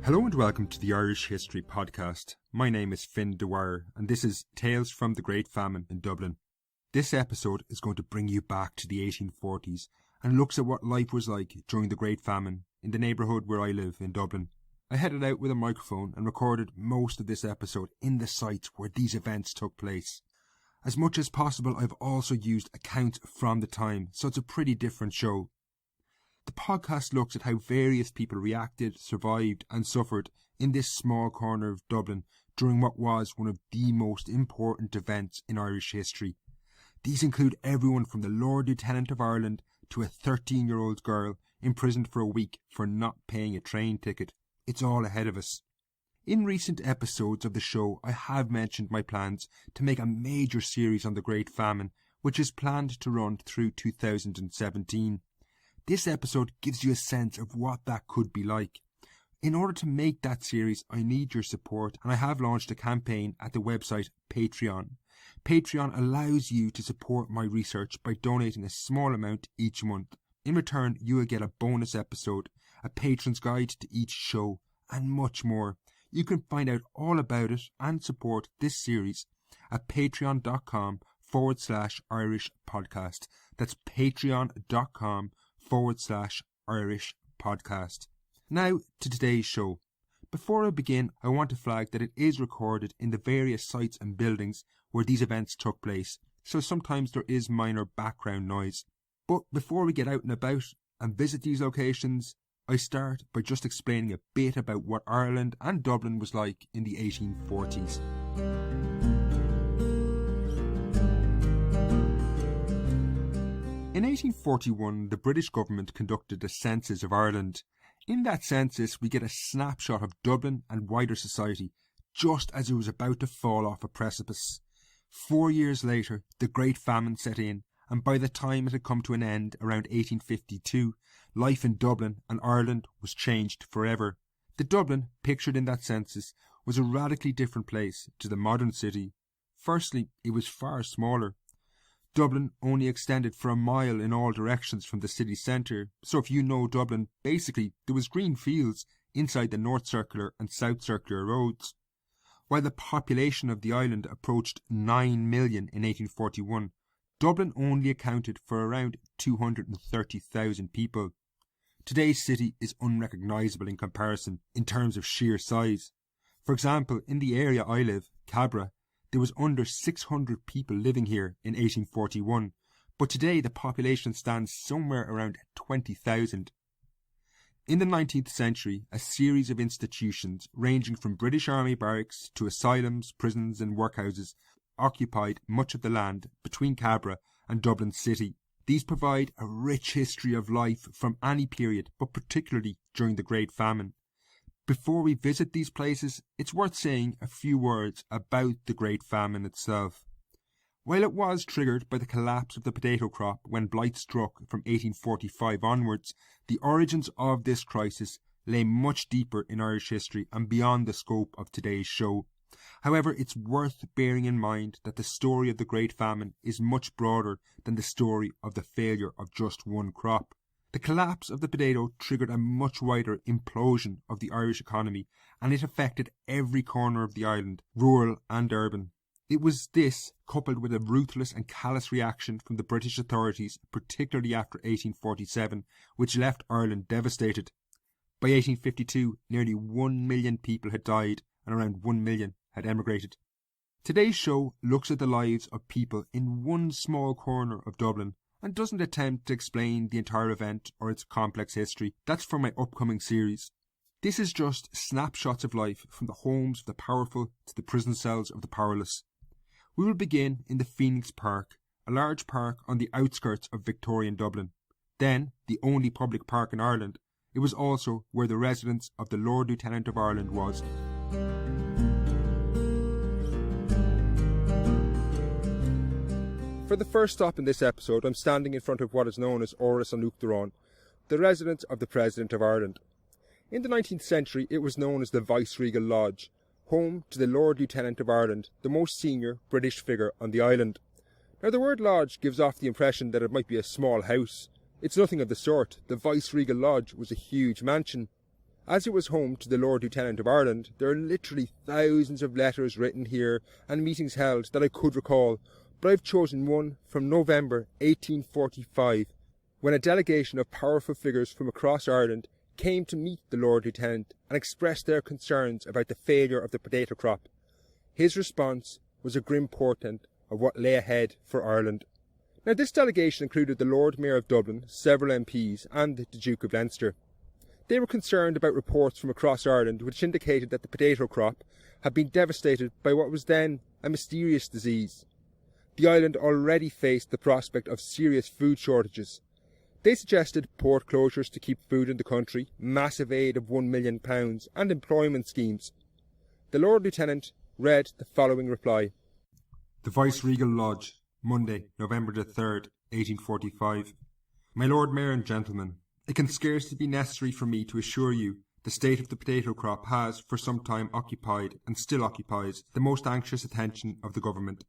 Hello and welcome to the Irish History Podcast. My name is Finn Dwyer and this is Tales from the Great Famine in Dublin. This episode is going to bring you back to the 1840s and looks at what life was like during the Great Famine in the neighbourhood where I live in Dublin. I headed out with a microphone and recorded most of this episode in the sites where these events took place. As much as possible, I've also used accounts from the time, so it's a pretty different show. The podcast looks at how various people reacted, survived and suffered in this small corner of Dublin during what was one of the most important events in Irish history. These include everyone from the Lord Lieutenant of Ireland to a 13-year-old girl imprisoned for a week for not paying a train ticket. It's all ahead of us. In recent episodes of the show, I have mentioned my plans to make a major series on the Great Famine, which is planned to run through 2017. This episode gives you a sense of what that could be like. In order to make that series, I need your support, and I have launched a campaign at the website Patreon. Patreon allows you to support my research by donating a small amount each month. In return, you will get a bonus episode, a patron's guide to each show, and much more. You can find out all about it and support this series at patreon.com/Irish podcast. That's patreon.com/Irish podcast. Now to today's show. Before I begin, I want to flag that it is recorded in the various sites and buildings where these events took place, so sometimes there is minor background noise. But before we get out and about and visit these locations, I start by just explaining a bit about what Ireland and Dublin was like in the 1840s. In 1841, the British government conducted a census of Ireland. In that census, we get a snapshot of Dublin and wider society, just as it was about to fall off a precipice. 4 years later, the Great Famine set in, and by the time it had come to an end around 1852, life in Dublin and Ireland was changed forever. The Dublin, pictured in that census, was a radically different place to the modern city. Firstly, it was far smaller. Dublin only extended for a mile in all directions from the city centre, so if you know Dublin, basically there was green fields inside the North Circular and South Circular roads. While the population of the island approached 9 million in 1841, Dublin only accounted for around 230,000 people. Today's city is unrecognisable in comparison in terms of sheer size. For example, in the area I live, Cabra, there was under 600 people living here in 1841, but today the population stands somewhere around 20,000. In the 19th century, a series of institutions ranging from British Army barracks to asylums, prisons and workhouses occupied much of the land between Cabra and Dublin city. These provide a rich history of life from any period, but particularly during the Great Famine. Before we visit these places, it's worth saying a few words about the Great Famine itself. While it was triggered by the collapse of the potato crop when blight struck from 1845 onwards, the origins of this crisis lay much deeper in Irish history and beyond the scope of today's show. However, it's worth bearing in mind that the story of the Great Famine is much broader than the story of the failure of just one crop. The collapse of the potato triggered a much wider implosion of the Irish economy, and it affected every corner of the island, rural and urban. It was this, coupled with a ruthless and callous reaction from the British authorities, particularly after 1847, which left Ireland devastated. By 1852, nearly 1 million people had died and around 1 million had emigrated. Today's show looks at the lives of people in one small corner of Dublin and doesn't attempt to explain the entire event or its complex history. That's for my upcoming series. This is just snapshots of life from the homes of the powerful to the prison cells of the powerless. We will begin in the Phoenix Park, a large park on the outskirts of Victorian Dublin. Then, the only public park in Ireland, it was also where the residence of the Lord Lieutenant of Ireland was. For the first stop in this episode, I'm standing in front of what is known as Áras an Uachtaráin, the residence of the President of Ireland. In the 19th century, it was known as the Viceregal Lodge, home to the Lord Lieutenant of Ireland, the most senior British figure on the island. Now, the word lodge gives off the impression that it might be a small house. It's nothing of the sort. The Viceregal Lodge was a huge mansion. As it was home to the Lord Lieutenant of Ireland, there are literally thousands of letters written here and meetings held that I could recall, but I've chosen one from November 1845, when a delegation of powerful figures from across Ireland came to meet the Lord Lieutenant and expressed their concerns about the failure of the potato crop. His response was a grim portent of what lay ahead for Ireland. Now, this delegation included the Lord Mayor of Dublin, several MPs and the Duke of Leinster. They were concerned about reports from across Ireland which indicated that the potato crop had been devastated by what was then a mysterious disease. The island already faced the prospect of serious food shortages. They suggested port closures to keep food in the country, massive aid of £1 million and employment schemes. The Lord Lieutenant read the following reply. The Viceregal Lodge, Monday, November the 3rd, 1845. My Lord Mayor and Gentlemen, it can scarcely be necessary for me to assure you the state of the potato crop has for some time occupied and still occupies the most anxious attention of the government.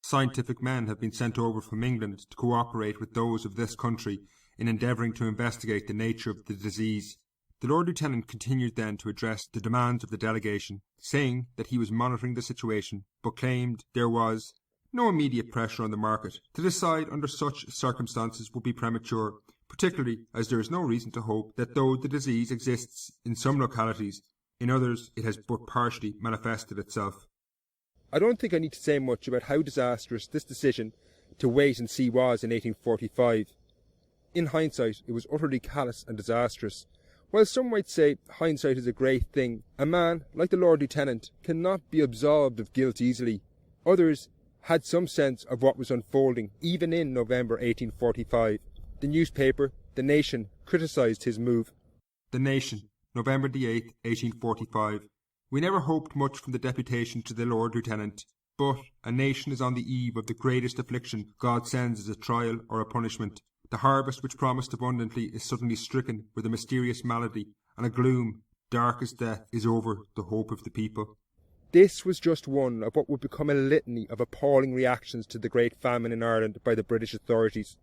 Scientific men have been sent over from England to cooperate with those of this country in endeavouring to investigate the nature of the disease. The Lord Lieutenant continued then to address the demands of the delegation, saying that he was monitoring the situation, but claimed there was no immediate pressure on the market. To decide under such circumstances would be premature, particularly as there is no reason to hope that though the disease exists in some localities, in others it has but partially manifested itself. I don't think I need to say much about how disastrous this decision to wait and see was in 1845. In hindsight, it was utterly callous and disastrous. While some might say hindsight is a great thing, a man like the Lord Lieutenant cannot be absolved of guilt easily. Others had some sense of what was unfolding, even in November 1845. The newspaper, The Nation, criticised his move. The Nation, November the 8th, 1845. We never hoped much from the deputation to the Lord Lieutenant, but a nation is on the eve of the greatest affliction God sends as a trial or a punishment. The harvest which promised abundantly is suddenly stricken with a mysterious malady, and a gloom, dark as death, is over the hope of the people. This was just one of what would become a litany of appalling reactions to the Great Famine in Ireland by the British authorities.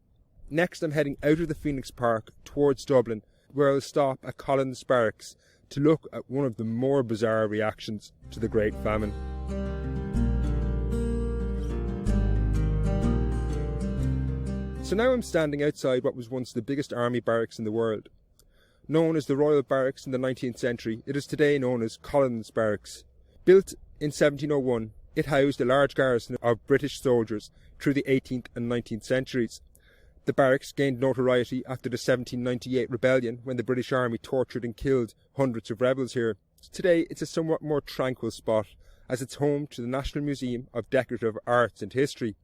Next, I'm heading out of the Phoenix Park towards Dublin, where I'll stop at Collins Barracks to look at one of the more bizarre reactions to the Great Famine. So now I'm standing outside what was once the biggest army barracks in the world. Known as the Royal Barracks in the 19th century, it is today known as Collins Barracks. Built in 1701, it housed a large garrison of British soldiers through the 18th and 19th centuries. The barracks gained notoriety after the 1798 rebellion, when the British Army tortured and killed hundreds of rebels here. Today it's a somewhat more tranquil spot, as it's home to the National Museum of Decorative Arts and History.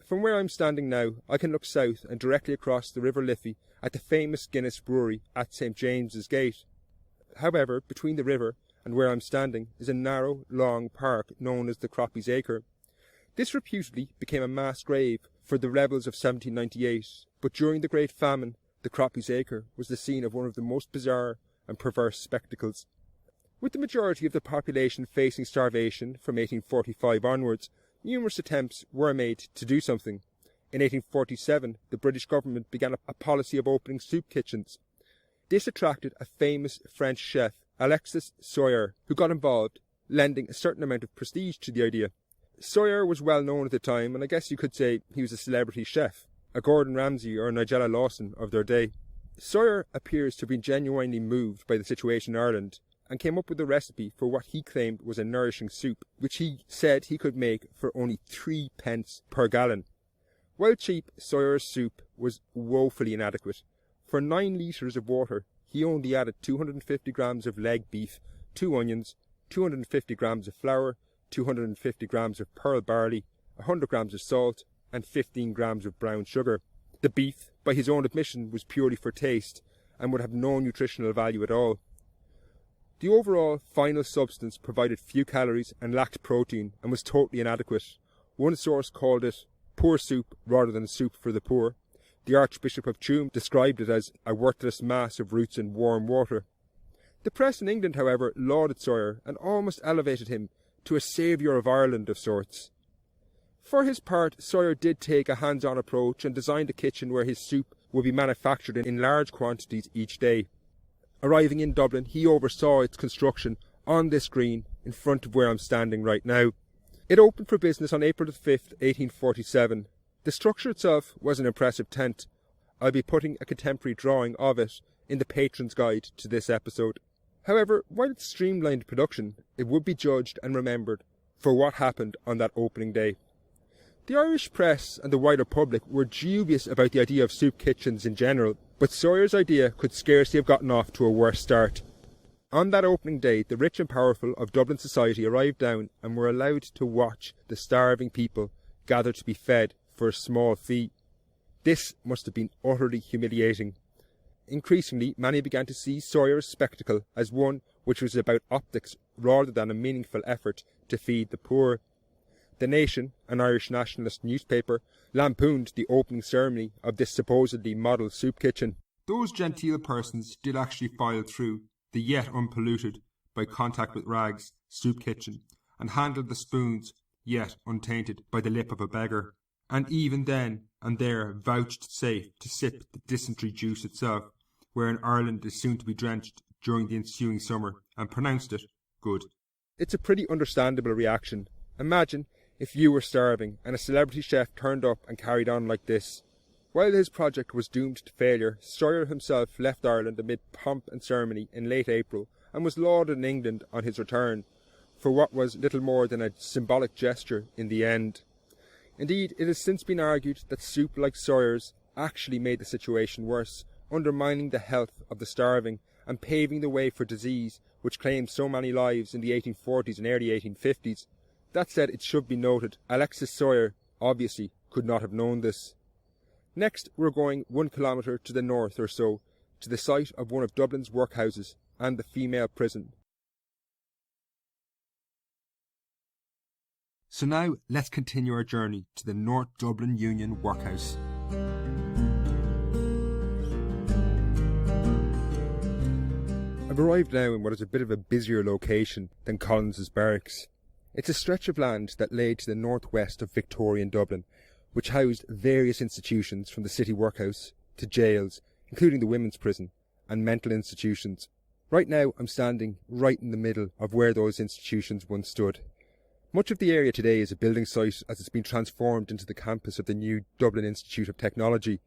From where I'm standing now, I can look south and directly across the River Liffey at the famous Guinness Brewery at St James's Gate. However, between the river and where I'm standing is a narrow, long park known as the Croppy's Acre. This reputedly became a mass grave for the rebels of 1798, but during the Great Famine, the Croppy's Acre was the scene of one of the most bizarre and perverse spectacles. With the majority of the population facing starvation from 1845 onwards, numerous attempts were made to do something. In 1847, the British government began a policy of opening soup kitchens. This attracted a famous French chef, Alexis Soyer, who got involved, lending a certain amount of prestige to the idea. Soyer was well known at the time, and I guess you could say he was a celebrity chef, a Gordon Ramsay or Nigella Lawson of their day. Soyer appears to have been genuinely moved by the situation in Ireland, and came up with a recipe for what he claimed was a nourishing soup, which he said he could make for only 3 pence per gallon. While cheap, Soyer's soup was woefully inadequate. For 9 litres of water, he only added 250 grams of leg beef, 2 onions, 250 grams of flour, 250 grams of pearl barley, 100 grams of salt, and 15 grams of brown sugar. The beef, by his own admission, was purely for taste, and would have no nutritional value at all. The overall final substance provided few calories and lacked protein, and was totally inadequate. One source called it poor soup rather than soup for the poor. The Archbishop of Tuam described it as a worthless mass of roots in warm water. The press in England, however, lauded Soyer and almost elevated him to a saviour of Ireland of sorts. For his part, Soyer did take a hands-on approach and designed a kitchen where his soup would be manufactured in large quantities each day. Arriving in Dublin, he oversaw its construction on this green in front of where I'm standing right now. It opened for business on April 5th, 1847. The structure itself was an impressive tent. I'll be putting a contemporary drawing of it in the Patron's Guide to this episode. However, while it's streamlined production, it would be judged and remembered for what happened on that opening day. The Irish press and the wider public were dubious about the idea of soup kitchens in general, but Sawyer's idea could scarcely have gotten off to a worse start. On that opening day, the rich and powerful of Dublin society arrived down and were allowed to watch the starving people gather to be fed for a small fee. This must have been utterly humiliating. Increasingly, many began to see Sawyer's spectacle as one which was about optics rather than a meaningful effort to feed the poor. The Nation, an Irish nationalist newspaper, lampooned the opening ceremony of this supposedly model soup kitchen. Those genteel persons did actually file through the yet unpolluted by contact with rags soup kitchen, and handled the spoons yet untainted by the lip of a beggar, and even then and there vouched safe to sip the dysentery juice itself, wherein Ireland is soon to be drenched during the ensuing summer, and pronounced it good. It's a pretty understandable reaction. Imagine if you were starving and a celebrity chef turned up and carried on like this. While his project was doomed to failure, Sawyer himself left Ireland amid pomp and ceremony in late April and was lauded in England on his return for what was little more than a symbolic gesture in the end. Indeed, it has since been argued that soup like Sawyer's actually made the situation worse, undermining the health of the starving and paving the way for disease which claimed so many lives in the 1840s and early 1850s. That said, it should be noted, Alexis Sawyer obviously could not have known this. Next, we're going 1 kilometre to the north or so, to the site of one of Dublin's workhouses and the female prison. So now, let's continue our journey to the North Dublin Union Workhouse. I've arrived now in what is a bit of a busier location than Collins's Barracks. It's a stretch of land that lay to the northwest of Victorian Dublin, which housed various institutions from the city workhouse to jails, including the women's prison, and mental institutions. Right now I'm standing right in the middle of where those institutions once stood. Much of the area today is a building site as it's been transformed into the campus of the new Dublin Institute of Technology.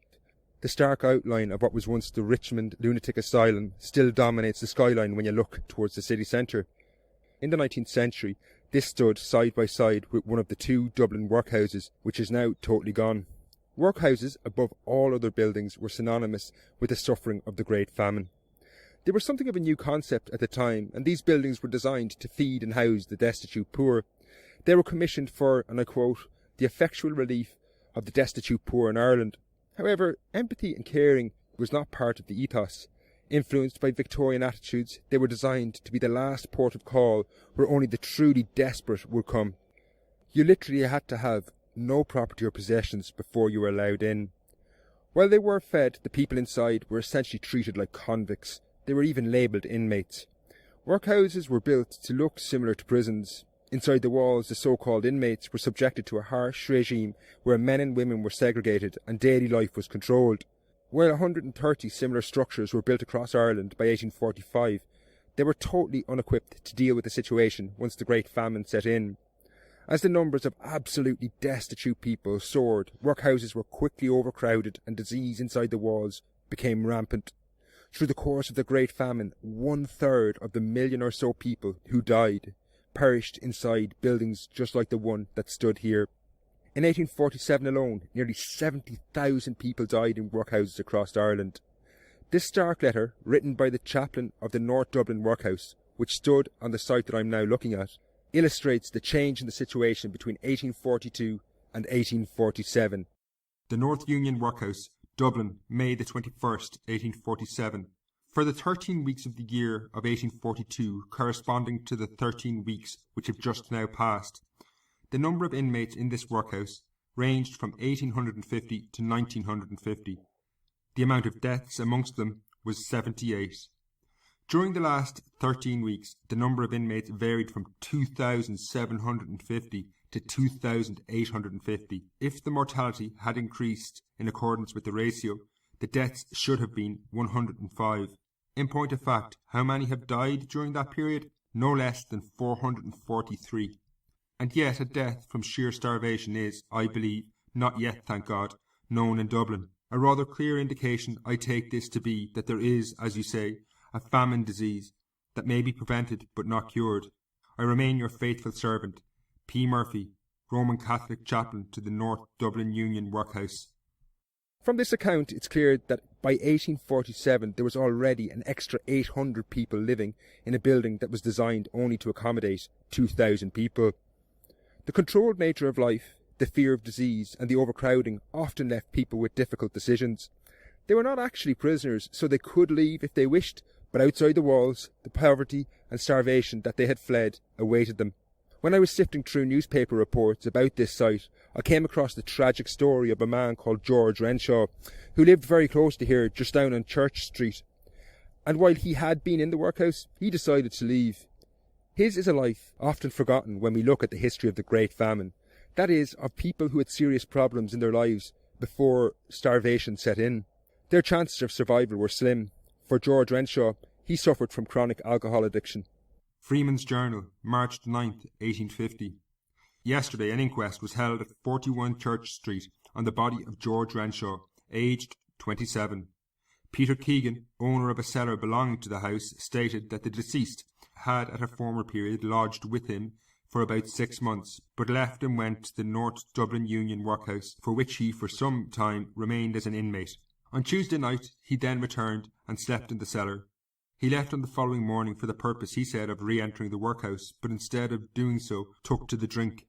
The stark outline of what was once the Richmond Lunatic Asylum still dominates the skyline when you look towards the city centre. In the 19th century, this stood side by side with one of the two Dublin workhouses, which is now totally gone. Workhouses, above all other buildings, were synonymous with the suffering of the Great Famine. They were something of a new concept at the time, and these buildings were designed to feed and house the destitute poor. They were commissioned for, and I quote, the effectual relief of the destitute poor in Ireland. However, empathy and caring was not part of the ethos. Influenced by Victorian attitudes, they were designed to be the last port of call where only the truly desperate would come. You literally had to have no property or possessions before you were allowed in. While they were fed, the people inside were essentially treated like convicts. They were even labelled inmates. Workhouses were built to look similar to prisons. Inside the walls, the so-called inmates were subjected to a harsh regime where men and women were segregated and daily life was controlled. While 130 similar structures were built across Ireland by 1845, they were totally unequipped to deal with the situation once the Great Famine set in. As the numbers of absolutely destitute people soared, workhouses were quickly overcrowded and disease inside the walls became rampant. Through the course of the Great Famine, 1/3 of the million or so people who died perished inside buildings just like the one that stood here. In 1847 alone, nearly 70,000 people died in workhouses across Ireland. This stark letter, written by the chaplain of the North Dublin Workhouse, which stood on the site that I'm now looking at, illustrates the change in the situation between 1842 and 1847. The North Union Workhouse, Dublin, May the 21st, 1847. For the 13 weeks of the year of 1842, corresponding to the 13 weeks which have just now passed, the number of inmates in this workhouse ranged from 1,850 to 1,950. The amount of deaths amongst them was 78. During the last 13 weeks, the number of inmates varied from 2,750 to 2,850. If the mortality had increased in accordance with the ratio, the deaths should have been 105. In point of fact, how many have died during that period? No less than 443. And yet a death from sheer starvation is, I believe, not yet, thank God, known in Dublin. A rather clear indication I take this to be that there is, as you say, a famine disease that may be prevented but not cured. I remain your faithful servant, P. Murphy, Roman Catholic chaplain to the North Dublin Union Workhouse. From this account, it's clear that by 1847 there was already an extra 800 people living in a building that was designed only to accommodate 2,000 people. The controlled nature of life, the fear of disease and the overcrowding often left people with difficult decisions. They were not actually prisoners, so they could leave if they wished, but outside the walls, the poverty and starvation that they had fled awaited them. When I was sifting through newspaper reports about this site, I came across the tragic story of a man called George Renshaw, who lived very close to here, just down on Church Street. And while he had been in the workhouse, he decided to leave. His is a life often forgotten when we look at the history of the Great Famine. That is, of people who had serious problems in their lives before starvation set in. Their chances of survival were slim. For George Renshaw, he suffered from chronic alcohol addiction. Freeman's Journal, March 9th, 1850. Yesterday an inquest was held at 41 Church Street on the body of George Renshaw, aged 27. Peter Keegan, owner of a cellar belonging to the house, stated that the deceased had at a former period lodged with him for about 6 months, but left and went to the North Dublin Union Workhouse, for which he for some time remained as an inmate. On Tuesday night he then returned and slept in the cellar. He left on the following morning for the purpose, he said, of re-entering the workhouse, but instead of doing so took to the drink,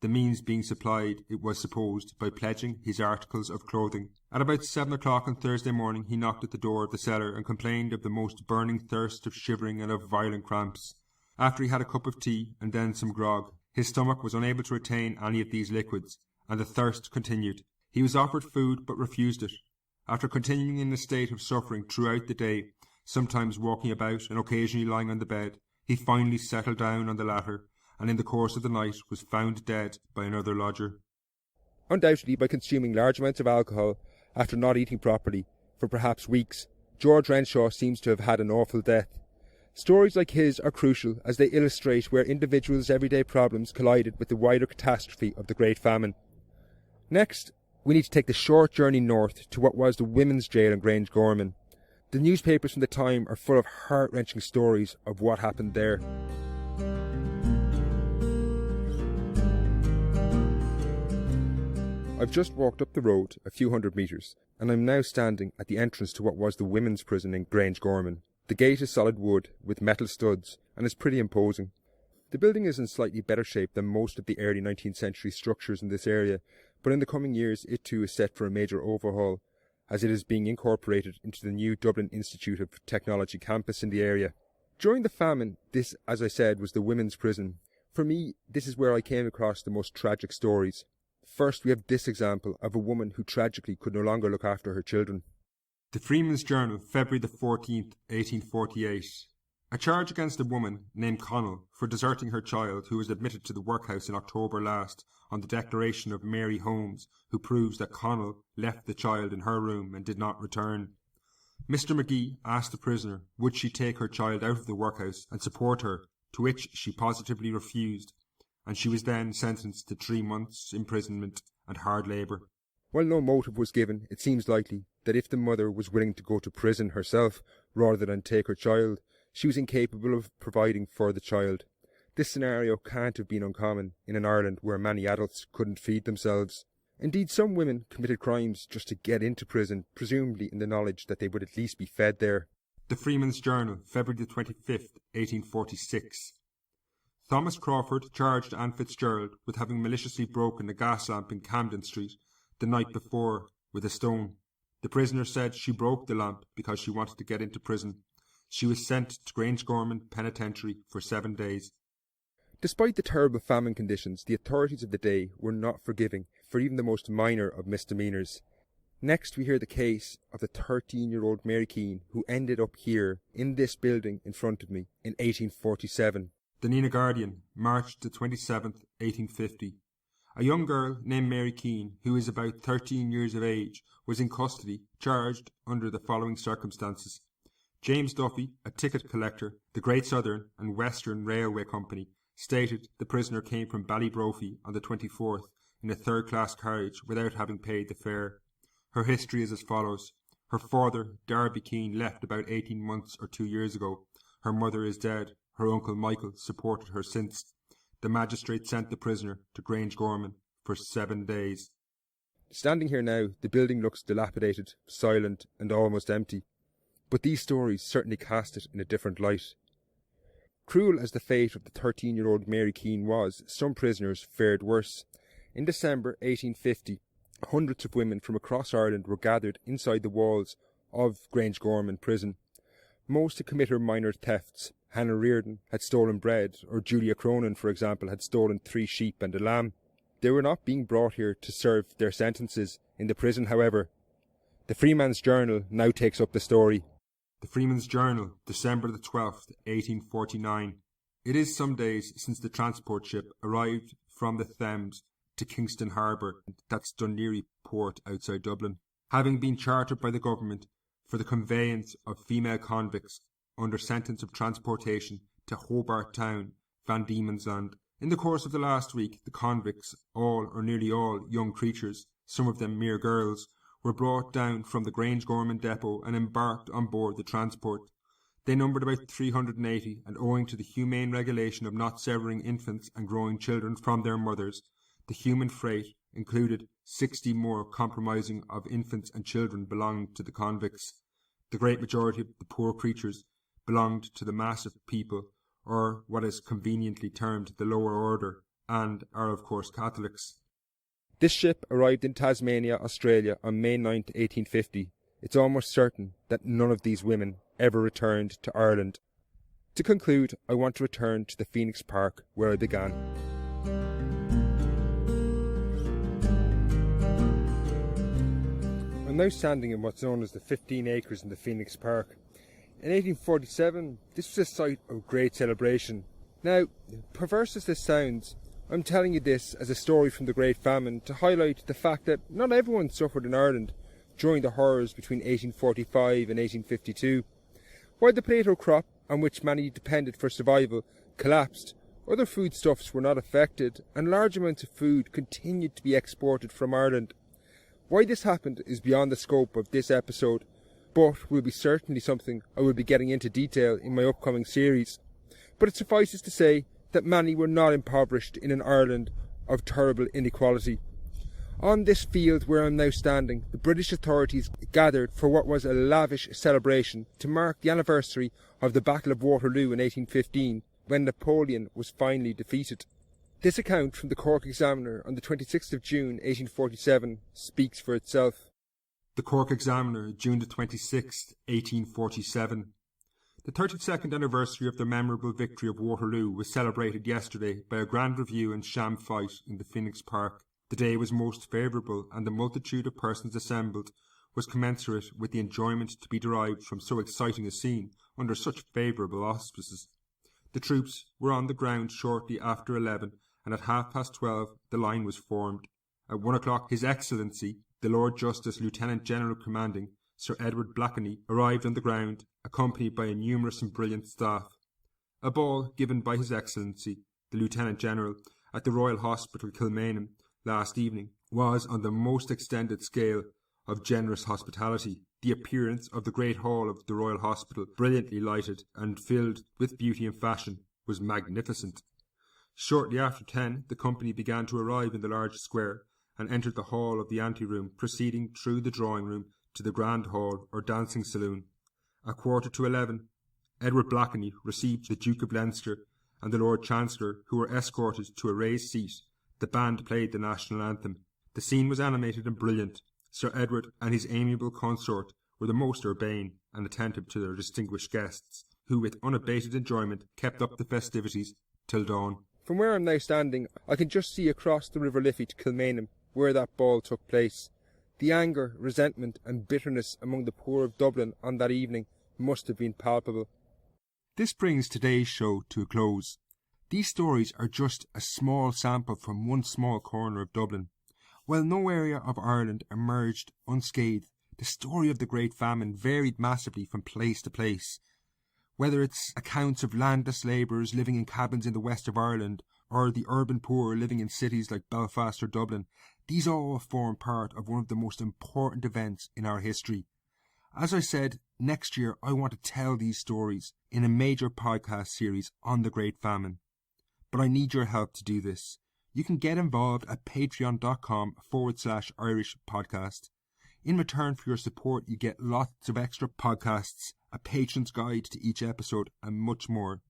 the means being supplied, it was supposed, by pledging his articles of clothing. At about 7 o'clock on Thursday morning he knocked at the door of the cellar and complained of the most burning thirst, of shivering and of violent cramps. After he had a cup of tea and then some grog, his stomach was unable to retain any of these liquids, and the thirst continued. He was offered food but refused it. After continuing in a state of suffering throughout the day, sometimes walking about and occasionally lying on the bed, he finally settled down on the latter, and in the course of the night was found dead by another lodger. Undoubtedly by consuming large amounts of alcohol after not eating properly for perhaps weeks, George Renshaw seems to have had an awful death. Stories like his are crucial as they illustrate where individuals' everyday problems collided with the wider catastrophe of the Great Famine. Next, we need to take the short journey north to what was the women's jail in Grange, Gorman. The newspapers from the time are full of heart-wrenching stories of what happened there. I've just walked up the road a few hundred metres, and I'm now standing at the entrance to what was the women's prison in Grange, Gorman. The gate is solid wood with metal studs and is pretty imposing. The building is in slightly better shape than most of the early 19th century structures in this area, but in the coming years it too is set for a major overhaul, as it is being incorporated into the new Dublin Institute of Technology campus in the area. During the famine, this, as I said, was the women's prison. For me, this is where I came across the most tragic stories. First, we have this example of a woman who tragically could no longer look after her children. The Freeman's Journal, February the 14th, 1848. A charge against a woman named Connell for deserting her child, who was admitted to the workhouse in October last on the declaration of Mary Holmes, who proves that Connell left the child in her room and did not return. Mr. McGee asked the prisoner would she take her child out of the workhouse and support her, to which she positively refused, and she was then sentenced to 3 months' imprisonment and hard labour. While no motive was given, it seems likely that if the mother was willing to go to prison herself rather than take her child, she was incapable of providing for the child. This scenario can't have been uncommon in an Ireland where many adults couldn't feed themselves. Indeed, some women committed crimes just to get into prison, presumably in the knowledge that they would at least be fed there. The Freeman's Journal, February the 25th, 1846. Thomas Crawford charged Anne Fitzgerald with having maliciously broken a gas lamp in Camden Street the night before with a stone. The prisoner said she broke the lamp because she wanted to get into prison. She was sent to Grange Gorman Penitentiary for 7 days. Despite the terrible famine conditions, the authorities of the day were not forgiving for even the most minor of misdemeanours. Next we hear the case of the 13-year-old Mary Keane, who ended up here, in this building in front of me, in 1847. The Nina Guardian, March the 27th, 1850. A young girl named Mary Keane, who is about 13 years of age, was in custody, charged under the following circumstances. James Duffy, a ticket collector, the Great Southern and Western Railway Company, stated the prisoner came from Ballybrophy on the 24th in a third-class carriage without having paid the fare. Her history is as follows. Her father, Darby Keane, left about 18 months or 2 years ago. Her mother is dead. Her uncle Michael supported her since. The magistrate sent the prisoner to Grange, Gorman for 7 days. Standing here now, the building looks dilapidated, silent and almost empty. But these stories certainly cast it in a different light. Cruel as the fate of the 13-year-old Mary Keane was, some prisoners fared worse. In December 1850, hundreds of women from across Ireland were gathered inside the walls of Grange Gorman prison. Most had committed minor thefts. Hannah Reardon had stolen bread, or Julia Cronin, for example, had stolen 3 sheep and a lamb. They were not being brought here to serve their sentences in the prison, however. The Freeman's Journal now takes up the story. The Freeman's Journal, December the 12th, 1849. It is some days since the transport ship arrived from the Thames to Kingston Harbour, that's Dunleary port outside Dublin, having been chartered by the government for the conveyance of female convicts under sentence of transportation to Hobart Town, Van Diemen's Land. In the course of the last week, the convicts, all or nearly all young creatures, some of them mere girls, were brought down from the Grange Gorman depot and embarked on board the transport. They numbered about 380, and owing to the humane regulation of not severing infants and growing children from their mothers, the human freight included 60 more compromising of infants and children belonging to the convicts. The great majority of the poor creatures belonged to the mass of people, or what is conveniently termed the lower order, and are of course Catholics. This ship arrived in Tasmania, Australia on May 9, 1850. It's almost certain that none of these women ever returned to Ireland. To conclude, I want to return to the Phoenix Park where I began. I'm now standing in what's known as the 15 acres in the Phoenix Park. In 1847, this was a site of great celebration. Now, perverse as this sounds, I'm telling you this as a story from the Great Famine to highlight the fact that not everyone suffered in Ireland during the horrors between 1845 and 1852. While the potato crop, on which many depended for survival, collapsed, other foodstuffs were not affected, and large amounts of food continued to be exported from Ireland. Why this happened is beyond the scope of this episode, but will be certainly something I will be getting into detail in my upcoming series. But it suffices to say that many were not impoverished in an Ireland of terrible inequality. On this field where I'm now standing, the British authorities gathered for what was a lavish celebration to mark the anniversary of the Battle of Waterloo in 1815, when Napoleon was finally defeated. This account from the Cork Examiner on the 26th of June 1847 speaks for itself. The Cork Examiner, June the 26th, 1847. The 32nd anniversary of the memorable victory of Waterloo was celebrated yesterday by a grand review and sham fight in the Phoenix Park. The day was most favourable, and the multitude of persons assembled was commensurate with the enjoyment to be derived from so exciting a scene under such favourable auspices. The troops were on the ground shortly after 11, and at 12:30 the line was formed. At 1 o'clock His Excellency, the Lord Justice Lieutenant General Commanding, Sir Edward Blakeney, arrived on the ground, accompanied by a numerous and brilliant staff. A ball given by His Excellency, the Lieutenant General, at the Royal Hospital, Kilmainham, last evening, was on the most extended scale of generous hospitality. The appearance of the great hall of the Royal Hospital, brilliantly lighted and filled with beauty and fashion, was magnificent. Shortly after 10, the company began to arrive in the large square, and entered the hall of the anteroom, proceeding through the drawing-room to the grand hall or dancing saloon. At 11:15, Edward Blakeney received the Duke of Leinster and the Lord Chancellor, who were escorted to a raised seat. The band played the national anthem. The scene was animated and brilliant. Sir Edward and his amiable consort were the most urbane and attentive to their distinguished guests, who with unabated enjoyment kept up the festivities till dawn. From where I'm now standing, I can just see across the River Liffey to Kilmainham, where that ball took place. The anger, resentment and bitterness among the poor of Dublin on that evening must have been palpable. This brings today's show to a close. These stories are just a small sample from one small corner of Dublin. While no area of Ireland emerged unscathed, the story of the Great Famine varied massively from place to place. Whether it's accounts of landless labourers living in cabins in the west of Ireland, or the urban poor living in cities like Belfast or Dublin, these all form part of one of the most important events in our history. As I said, next year I want to tell these stories in a major podcast series on the Great Famine. But I need your help to do this. You can get involved at patreon.com/Irish podcast. In return for your support, you get lots of extra podcasts, a patron's guide to each episode, and much more.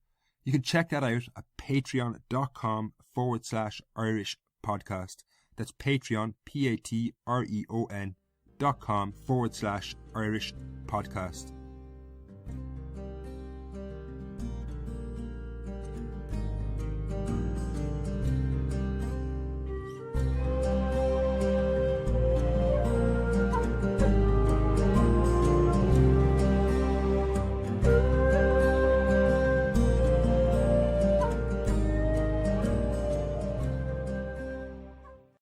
You can check that out at patreon.com/Irish podcast. That's Patreon, patreon.com/Irish podcast.